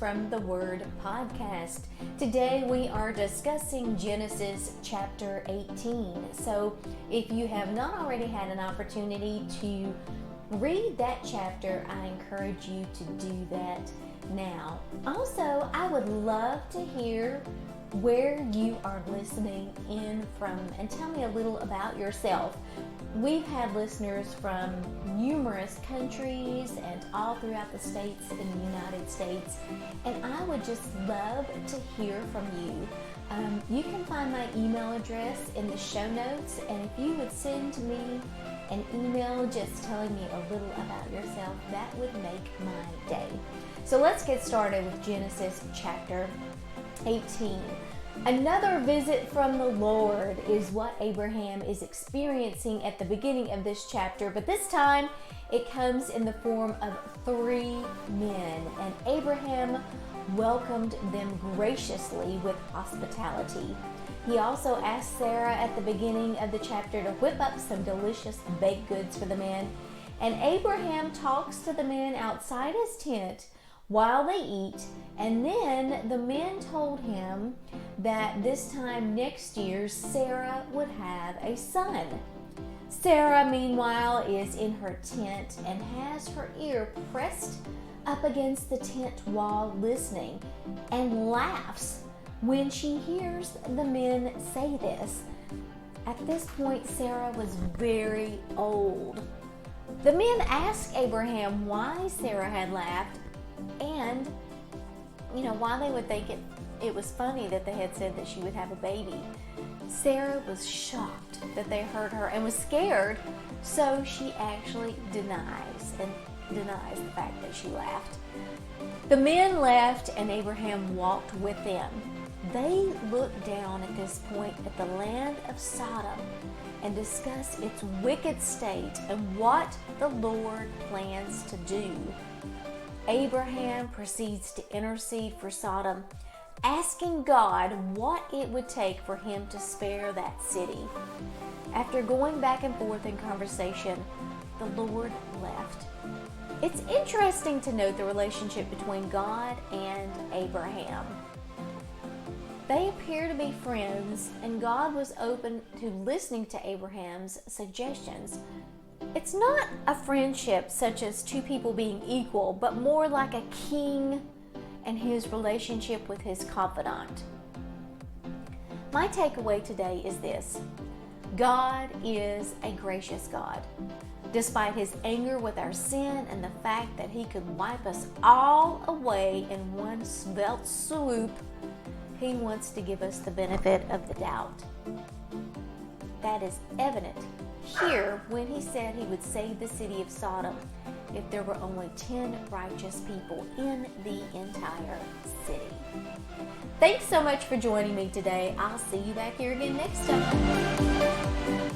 from the Word podcast. Today we are discussing Genesis chapter 18. So if you have not already had an opportunity to read that chapter, I encourage you to do that now. Also, I would love to hear where you are listening in from and tell me a little about yourself. We've had listeners from numerous countries and all throughout the states in the United States, and I would just love to hear from you. You can find my email address in the show notes, and if you would send me an email just telling me a little about yourself, that would make my day. So let's get started with Genesis chapter 18. Another visit from the Lord is what Abraham is experiencing at the beginning of this chapter, but this time it comes in the form of 3 men, and Abraham welcomed them graciously with hospitality. He also asked Sarah at the beginning of the chapter to whip up some delicious baked goods for the men, and Abraham talks to the men outside his tent while they eat, and then the men told him that this time next year Sarah would have a son. Sarah, meanwhile, is in her tent and has her ear pressed up against the tent wall listening, and laughs when she hears the men say this. At this point, Sarah was very old. The men asked Abraham why Sarah had laughed, and why they would think it was funny that they had said that she would have a baby. Sarah was shocked that they heard her and was scared, so she actually denies the fact that she laughed. The men left and Abraham walked with them. They looked down at this point at the land of Sodom and discuss its wicked state and what the Lord plans to do. Abraham proceeds to intercede for Sodom, asking God what it would take for him to spare that city. After going back and forth in conversation, the Lord left. It's interesting to note the relationship between God and Abraham. They appear to be friends, and God was open to listening to Abraham's suggestions. It's not a friendship such as two people being equal, but more like a king and his relationship with his confidant. My takeaway today is this: God is a gracious God. Despite his anger with our sin and the fact that he could wipe us all away in one svelte swoop, he wants to give us the benefit of the doubt. That is evident here when he said he would save the city of Sodom if there were only 10 righteous people in the entire city. Thanks so much for joining me today. I'll see you back here again next time.